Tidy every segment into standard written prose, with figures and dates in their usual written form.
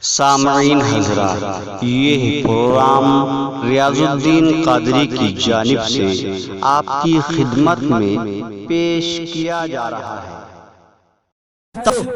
सामईन हज़रात, ये प्रोग्राम रियाजुद्दीन कादरी की जानिब से आपकी खिदमत में पेश किया जा रहा है।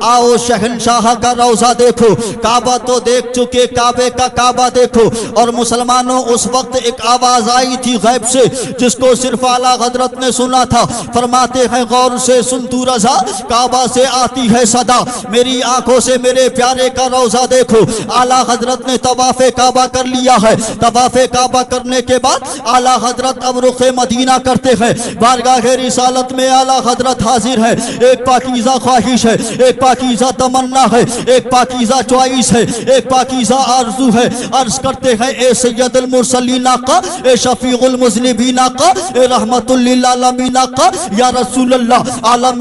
आओ शहंशाह का रोजा देखो, काबा तो देख चुके, काबे का काबा देखो। और मुसलमानों, उस वक्त एक आवाज आई थी गैब से, जिसको सिर्फ आला हजरत ने सुना था। फरमाते हैं गौर से सुन तू रजा, काबा से आती है सदा, मेरी आंखों से मेरे प्यारे का रोजा देखो। आला हजरत ने तवाफे काबा कर लिया है। तवाफे काबा करने के बाद आला हजरत अब रुखे मदीना करते हैं। बारगाह रिसालत में आला हजरत हाजिर है। एक पाकीज़ा ख्वाहिश है, एक पाकीज़ा तमन्ना है, एक पाकीज़ा चॉइस है, एक पाकीज़ा आरज़ू है। अर्ज करते हैं ए सैयदुल मुरसलीन का, ए शफीउल मुज़निबीन का, ए रहमतुल लिल आलमीन का, या रसूल अल्लाह। आलम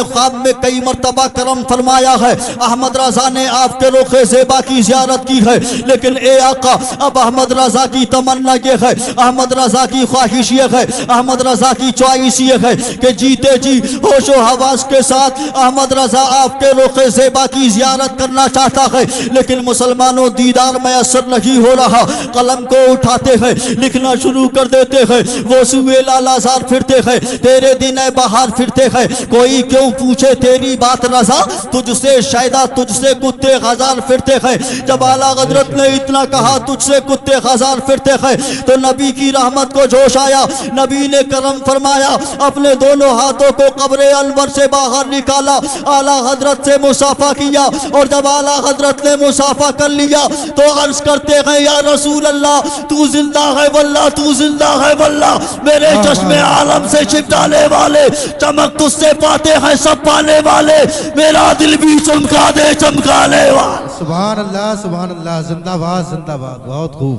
ख्वाब में कई मर्तबा करम फरमाया है। अहमद रजा ने आपके रुखे ज़ेबा की ज़ियारत की है, लेकिन ए आका, अब अहमद रजा की तमन्ना ये है, अहमद रजा की ख्वाहिश ये है, अहमद रजा की चॉइस ये है कि जीते जी होशो हवास के साथ अहमद रजा आपके रुखे ज़ेबा की ज़ियारत करना चाहता है। लेकिन मुसलमानों, दीदार मैसर नहीं हो रहा। कलम को उठाते हैं, लिखना शुरू कर देते हैं। वो सुए लालाजार फिरते हैं, तेरे दिन बाहर फिरते हैं। कोई क्यों पूछे तेरी बात रजा, तुझसे शायदा तुझसे कुत्ते हजार फिरते हैं। जब आला हज़रत ने इतना कहा तुझसे कुत्ते हजार फिरते हैं, तो नबी की रहमत को जोश आया। नबी ने करम फरमाया, अपने दोनों हाथों को कब्र अनवर से बाहर निकाला, आला हजरत से मुसाफा किया। और जब आला हजरत ने मुसाफा कर लिया तो अर्ज करते हैं, या रसूल अल्लाह, तू जिंदा है वल्लाह, तू जिंदा है वल्लाह। मेरे चश्मे आलम से छिपटाने वाले, चमक तुझसे पाते हैं सब पाने वाले, मेरा दिल भी चमका दे चमकाने वाले। सुभान अल्लाह, सुभान अल्लाह, जिंदाबाद जिंदाबाद। बहुत खूब,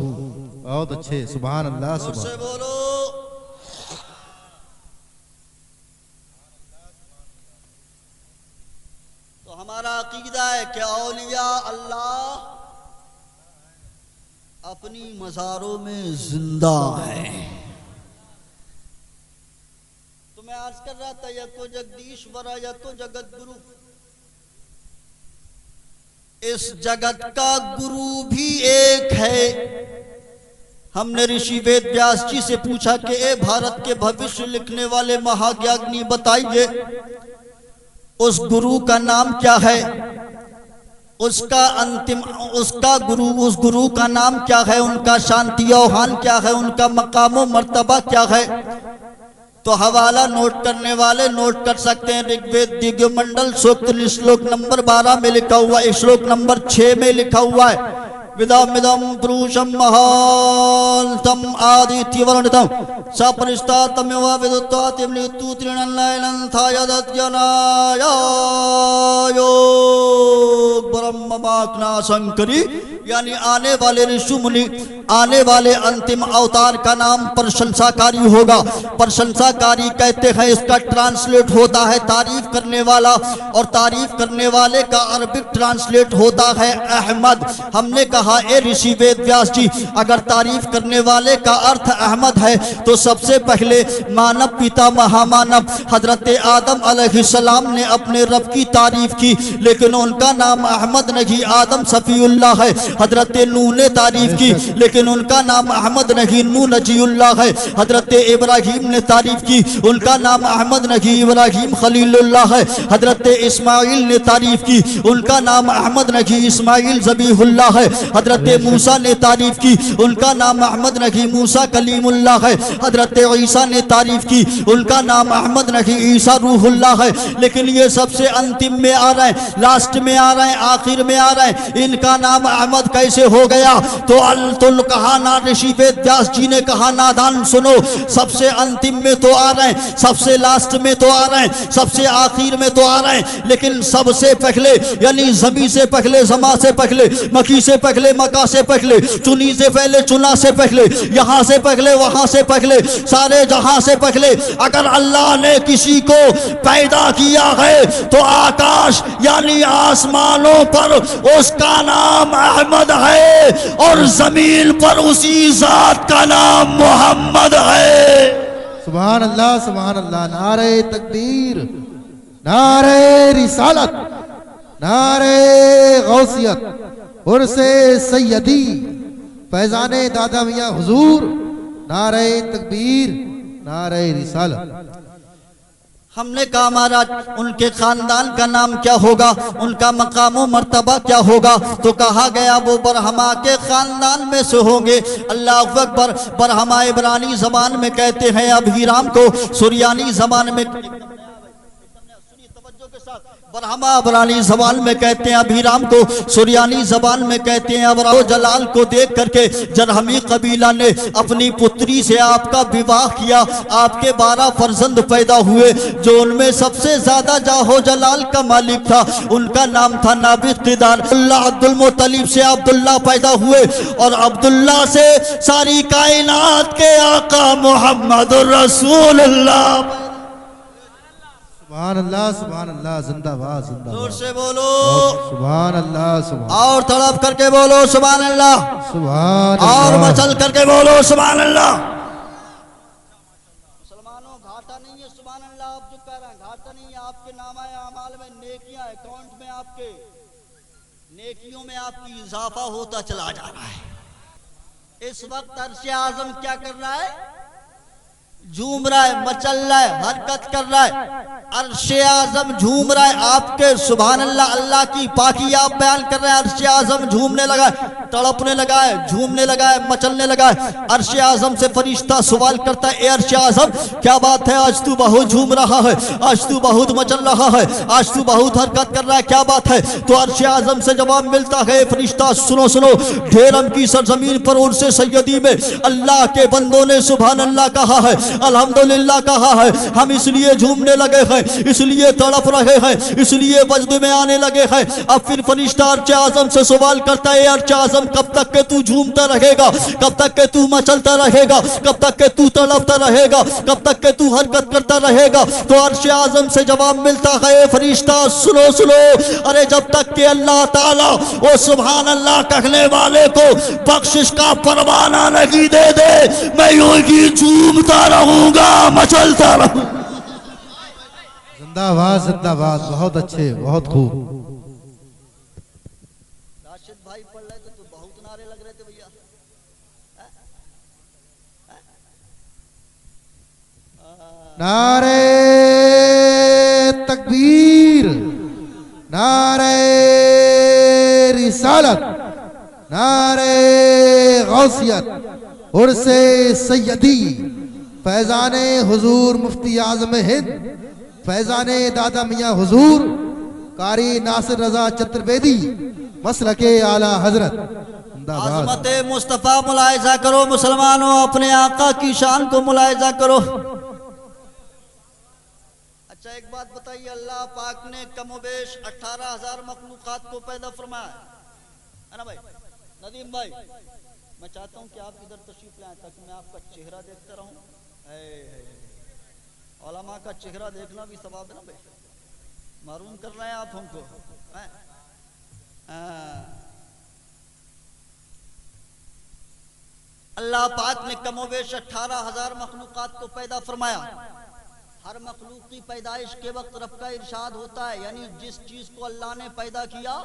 बहुत अच्छे। सुभान अल्लाह, सुभान। बोलो तो हमारा अकीदा है कि औलिया अल्लाह अपनी मज़ारों में जिंदा है। तो मैं अर्ज कर रहा था, यको जगदीश्वर यको जगत गुरु, इस जगत का गुरु भी एक है। हमने ऋषि वेद व्यास जी से पूछा कि ए भारत के भविष्य लिखने वाले महाज्ञानी, बताइए उस गुरु का नाम क्या है, उसका अंतिम, उसका गुरु, उस गुरु का नाम क्या है, उनका शांति औहान क्या है, उनका मकाम मर्तबा क्या है। तो हवाला नोट करने वाले नोट कर सकते हैं। ऋग्वेद दिव्यमंडल सूक्त श्लोक नंबर 12 में लिखा हुआ है, श्लोक नंबर 6 में लिखा हुआ है, विदमिदं पुरुषं महान्तम आदित्यवर्णितं सपरिष्टातमेव विदुत्वातिं लितुत्रिणन्नयनन्थायदत्यनायो ब्रह्मवाक्ना शंकरी। यानी आने वाले ऋषि मुनि, आने वाले अंतिम अवतार का नाम प्रशंसाकारी होगा। प्रशंसाकारी कहते हैं, इसका ट्रांसलेट होता है तारीफ करने वाला, और तारीफ करने वाले का अरबिक ट्रांसलेट होता है अहमद। हमने कहा ए ऋषि वेद व्यास जी, अगर तारीफ करने वाले का अर्थ अहमद है तो सबसे पहले मानव पिता महामानव हजरत आदम अलैहिस्सलाम ने अपने रब की तारीफ की, लेकिन उनका नाम अहमद नहीं, आदम सफीउल्लाह है। हजरत नूह ने तारीफ की, लेकिन उनका नाम अहमद नहीं, नूह नजीउल्लाह है। हजरत इब्राहिम ने तारीफ की, उनका नाम अहमद नहीं, इब्राहिम खलीलुल्लाह है। हजरत इस्माइल ने तारीफ की, उनका नाम अहमद नहीं, इस्माइल ज़बीहुल्लाह है। हजरत मूसा ने तारीफ की, उनका नाम अहमद नहीं, मूसा कलीमुल्लाह है। हजरत ईसा ने तारीफ की, उनका नाम अहमद नहीं, ईसा रूहुल्लाह है। लेकिन ये सबसे अंतिम में आ रहा है, लास्ट में आ रहा है, आखिर में आ रहा है, इनका नाम अहमद कैसे हो गया। तो अल कहा ना, ऋषि वेद व्यास जी ने कहा, नादान सुनो, सबसे अंतिम में तो आ रहे हैं, सबसे लास्ट में तो आ रहे हैं, सबसे आखिर में तो आ रहे हैं, लेकिन सबसे पहले, यानी जमी से पहले, जमा से पहले, मकी से पहले, मका से पहले, चुनी से पहले, चुना से पहले, यहाँ से पहले, वहां से पहले, सारे जहां से पहले अगर अल्लाह ने किसी को पैदा किया है तो आकाश यानी आसमानों पर उसका नाम अहमद है, और जमीन पर उसी जात का नाम मोहम्मद है। सुभान अल्लाह, सुभान अल्लाह। नारे तकबीर, नारे रिसालत, नारे गौसियत उर्से सैयदी फैजाने दादा मियाँ हुजूर, नारे तकबीर नारे रिसालत। हमने कहा महाराज उनके खानदान का नाम क्या होगा, उनका मकाम मर्तबा क्या होगा, तो कहा गया वो बरहमा के खानदान में से होंगे। अल्लाह अकबर। बरहमा इब्रानी जबान में कहते हैं अभिराम को, सुरियानी जबान में बरहमा इब्रानी जबान में कहते हैं अभिराम को, सुरियानी जबान में कहते हैं अबराओ जलाल को देख करके जरहमी कबीला ने अपनी पुत्री से आपका विवाह किया। आपके 12 फर्जंद पैदा हुए। जो उनमें सबसे ज्यादा जाहो जलाल का मालिक था उनका नाम था नाबिक़दार। अब्दुल मुत्तलिब से अब्दुल्ला पैदा हुए और अब्दुल्ला से सारी कायनात के आका मोहम्मदुर रसूलुल्लाह। सुभान अल्लाह, जिंदाबाद जिंदाबाद। जोर से बोलो सुभान अल्लाह, सुभान और तड़प करके बोलो सुभान अल्लाह, सुभान और अल्लाह। मचल करके बोलो सुभान अल्लाह। मुसलमानों घाटा नहीं है, सुभान अल्लाह आप जो कह रहे हैं घाटा नहीं है। आपके नामाए अमाल में नेकियां, अकाउंट में आपके नेकियों में आपकी इजाफा होता चला जा रहा है। इस वक्त अर्श आजम क्या कर रहा है? झूम रहा है, मचल रहा है, हरकत कर रहा है। अर्श आजम झूम रहा है आपके। सुभान अल्लाह, अल्लाह की पाकी आप बयान कर रहे हैं। अर्श आजम झूमने लगा है, तड़पने लगा है, झूमने लगा है, मचलने लगा है। अर्श आजम से फरिश्ता सवाल करता है, ए अर्श आजम क्या बात है, आज तू बहुत झूम रहा है, आज तू बहुत मचल रहा है, आज तू बहुत हरकत कर रहा है, क्या बात है? तो अर्श आजम से जवाब मिलता है, फरिश्ता सुनो सुनो, ढेरम की सरजमीन पर उर्से सैयदी में अल्लाह के बंदों ने सुभान अल्लाह कहा है, अल्हम्दुलिल्लाह कहा है। हम इसलिए झूमने लगे हैं, इसलिए तड़प रहे हैं, इसलिए वजद में आने लगे हैं। अब फिर फरिश्ता अर्श आजम से सवाल करता है, अर्श आजम कब तक के तू झूमता रहेगा, कब तक के तू मचलता रहेगा, कब तक के तू तड़पता रहेगा, कब तक के तू हरकत करता रहेगा? तो अर्श आजम से जवाब मिलता है, फरिश्ता सुनो सुनो, अरे जब तक के अल्लाह ताला वो सुभान अल्लाह कहने वाले को बख्शिश का परवाना नहीं दे दे, मैं यूं ही झूमता रहूंगा, मचलता रहूंगा। जिंदाबाद जिंदाबाद, बहुत अच्छे, बहुत खूब। राशिद भाई पढ़ रहे थे तो बहुत नारे लग रहे थे भैया। नारे तकबीर नारे रिसालत नारे गौसियत उर्से सैयदी फैजाने हुजूर मुफ्ती आजम हिंद फैजाने दादा मियाँ हुजूर कारी नासिर रजा चतुर्वेदी मसलके आला हजरत। अज़मत मुस्तफ़ा मुलाहिजा करो मुसलमानों, अपने आका की शान को मुलाहिजा करो। अच्छा एक बात बताइए, अल्लाह पाक ने कमोबेश 18,000 मखलूकात को पैदा फरमाया है ना भाई? नदीम भाई मैं चाहता हूं कि आप इधर तशरीफ लाएं ताकि मैं आपका चेहरा देखता रहूं। उलमा का चेहरा देखना भी सवाब है ना भाई, मालूम कर रहे हैं आप हमको। अल्लाह पाक ने कमोबेश 18,000 मखलूकात को पैदा फरमाया। हर मखलूक की पैदाइश के वक्त रब का इरशाद होता है, यानी जिस चीज को अल्लाह ने पैदा किया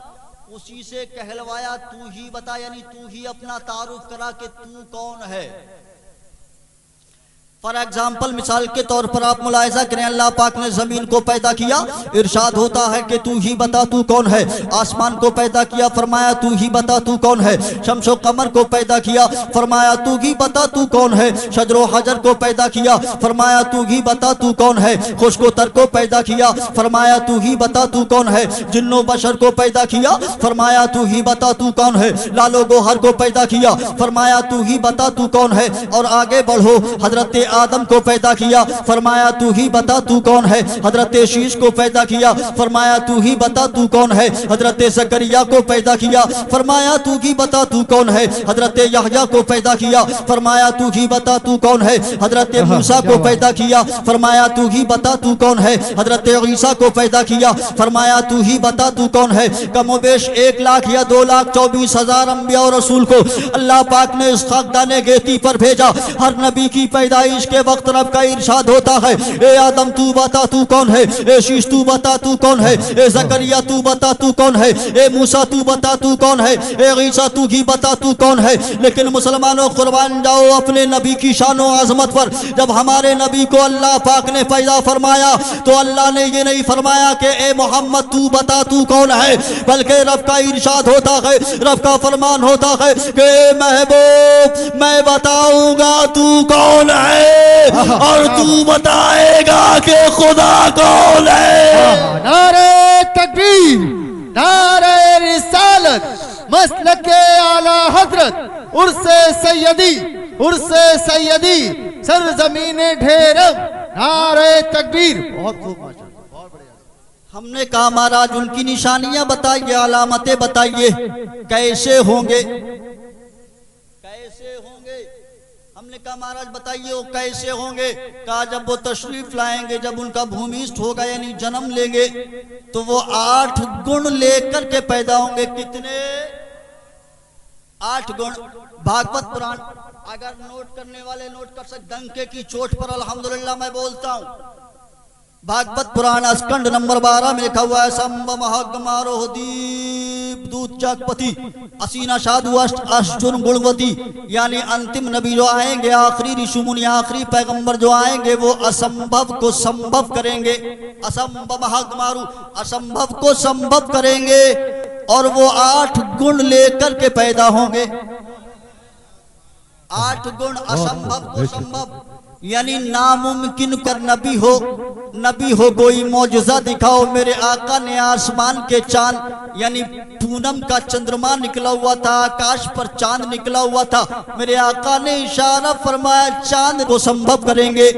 उसी से कहलवाया तू ही बता, यानी तू ही अपना तारुफ करा कि तू कौन है। फॉर एग्जाम्पल मिसाल के तौर पर आप मुलाहिजा करें, अल्लाह पाक ने जमीन को पैदा किया, इरशाद होता है कि तू ही बता तू कौन है। आसमान को पैदा किया, फरमाया तू ही बता तू कौन है। शम्सो कमर को पैदा किया, फरमाया तू ही बता तू कौन है। शजरो हजर को पैदा किया, फरमाया तू ही बता तू कौन है। खुशको तर को पैदा किया, फरमाया तू ही बता तू कौन है। जिन्नो बशर को पैदा किया, फरमाया तू ही बता तू कौन है। लालो गोहर को पैदा किया, फरमाया तू ही बता तू कौन है। और आगे बढ़ो, हजरत आदम को पैदा किया, फरमाया तू ही बता तू कौन है। हजरत शीश को पैदा किया, फरमाया तू ही बता तू कौन है। हजरत जकरिया को पैदा किया, फरमाया तू ही बता तू कौन है। हजरत यहया को पैदा किया, फरमाया तू ही बता तू कौन है। हजरत मूसा को पैदा किया, फरमाया तू ही बता तू कौन है। हजरत ईसा को पैदा किया, फरमाया तू ही बता तू कौन है। कमोबेश 1 लाख या 2,24,000 अंबिया और रसूल को अल्लाह पाक ने इस खाकदाने गेती पर भेजा। हर नबी की पैदाइश इसके वक्त रब का इरशाद होता है, ए आदम तू बता तू कौन है, ए शीश तू बता तू कौन है, ए जकरिया तू बता तू कौन है, ए मूसा तू बता तू कौन है, ए ईसा तू ही बता तू कौन है। लेकिन मुसलमानों कुर्बान जाओ अपने नबी की शानो आजमत पर। जब हमारे नबी को अल्लाह पाक ने पैदा फरमाया तो अल्लाह ने ये नहीं फरमाया कि ए मोहम्मद तू बता तू कौन है, बल्कि रब का इरशाद होता है, रब का फरमान होता है कि महबूब मैं बताऊंगा तू कौन है और तू बताएगा कि खुदा कौन है। नारे तकबीर, नारे रिसालत, मसलके आला हजरत, उर्से सैयदी, उर्से सैयदी, सरजमीने ढेरम, नारे तकबीर। बहुत खूब माशाअल्लाह, बहुत बढ़िया। हमने कहा महाराज उनकी निशानियां बताइए, अलामतें बताइए, कैसे होंगे, कैसे होंगे। हमने कहा महाराज बताइए वो कैसे होंगे। कहा जब वो तशरीफ लाएंगे, जब उनका भूमिष्ठ होगा यानी जन्म लेंगे तो वो 8 गुण लेकर के पैदा होंगे। कितने? 8 गुण। भागवत पुराण, अगर नोट करने वाले नोट कर सकते, डंके की चोट पर अल्हम्दुलिल्लाह मैं बोलता हूं। भागवत पुराण स्कंड नंबर 12 में लिखा हुआ है, संभ महागमारो दीप दूत चाकपति असीना साधु अष्टुन गुणवती, यानी अंतिम नबी जो आएंगे, आखिरी ऋषि मुनि, आखिरी पैगंबर जो आएंगे वो असंभव को संभव करेंगे। असंभव महागमारु, असंभव को संभव करेंगे और वो 8 गुण लेकर के पैदा होंगे। 8 गुण, असंभव को संभव, यानी नामुमकिन कर नबी हो कोई मौजज़ा दिखाओ। मेरे आका ने आसमान के चांद यानी पूनम का चंद्रमा निकला हुआ था, आकाश पर चांद निकला हुआ था, मेरे आका ने इशारा फरमाया चांद को संभव करेंगे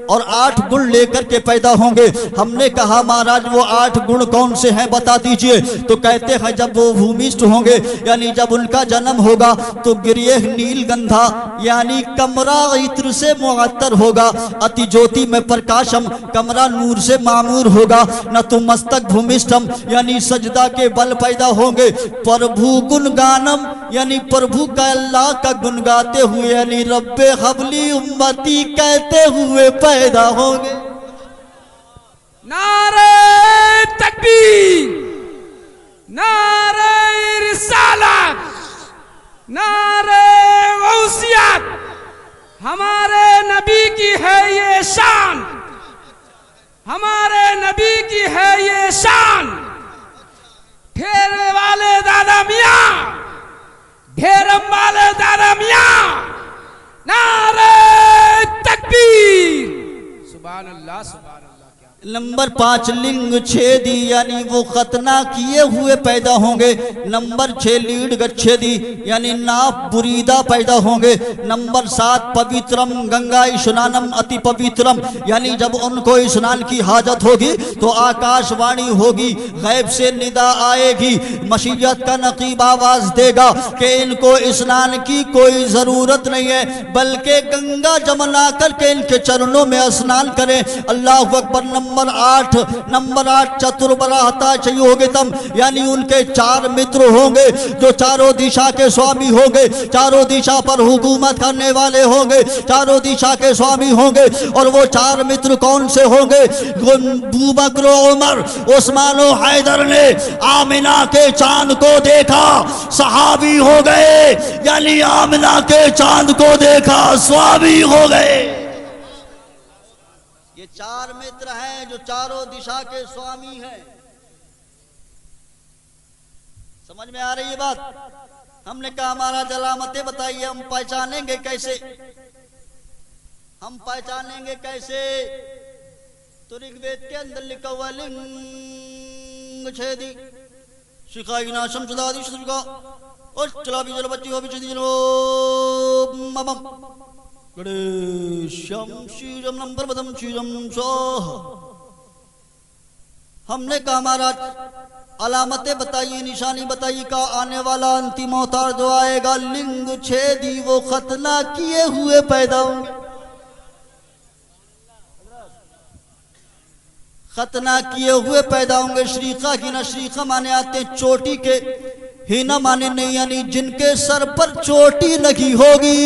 और 8 गुण लेकर के पैदा होंगे। हमने कहा महाराज वो 8 गुण कौन से हैं बता दीजिए। तो कहते हैं जब वो भूमिष्ठ होंगे यानी जब उनका जन्म होगा तो गिरियह नीलगंधा यानी कमरा इत्र से मुअत्तर होगा, अति ज्योति में प्रकाशम, कमरा नूर से मामूर होगा, न तो मस्तक भूमिष्ठम यानी सजदा के बल पैदा होंगे, प्रभु गुण गानम यानी प्रभु का अल्लाह का गुण गाते हुए यानी रब्बे हबली उम्मती कहते हुए पैदा होंगे। नारे तकबीर, नारे रिसालत, नारे गौसियत, हमारे नबी की है ये शान, हमारे नबी की है ये शान। ठेरे वाले दादा मियां, ढेरम वाले दादा मियां, नारे तकबीर, सुभान अल्लाह, सुभान अल्लाह। नंबर 5 लिंग छेदी यानी वो खतना किए हुए पैदा होंगे। नंबर 6 लीड गच्छेदी यानी नाप बुरीदा पैदा होंगे। नंबर 7 पवित्रम गंगा स्नानम अति पवित्रम यानी जब उनको स्नान की हाजत होगी तो आकाशवाणी होगी, गैब से निदा आएगी, मशीयत का नकीब आवाज देगा कि इनको स्नान की कोई जरूरत नहीं है बल्कि गंगा जमना करके इनके चरणों में स्नान करें। अल्लाह अकबर। नंबर 8 चतुर्बराहता चयोगितम यानी उनके 4 मित्र होंगे जो चारों दिशा के स्वामी होंगे, चारों दिशा पर हुकूमत करने वाले होंगे, चारों दिशा के स्वामी होंगे। और वो 4 मित्र कौन से होंगे? अबू बकर, उमर, उस्मान और हैदर ने आमिना के चांद को देखा, सहाबी हो गए, यानी आमिना के चांद को देखा, स्वामी हो गए। ये 4 मित्र हैं जो चारों दिशा के स्वामी हैं। समझ में आ रही है बात? हमने कहा हमारा अलामतें बताइए, हम पहचानेंगे कैसे, हम पहचानेंगे कैसे? तो ऋग्वेद के अंदर लिखा हुआ लिंग छेदी शिखाई नाशम चुदादी शुका और चला भी चलो बच्ची हो भी चली चलो मम गणेशम शीरम नंबर बदम शीरम सोह। हमने कहा महाराज अलामतें बताइए, निशानी बताइए। का आने वाला अंतिम अवतार जो आएगा लिंग छेदी वो खतना किए हुए पैदा होंगे। खतना किए हुए पैदा होंगे। श्रीका की ना श्रीका माने आते हैं चोटी के, ही ना माने नहीं यानी जिनके सर पर चोटी लगी होगी।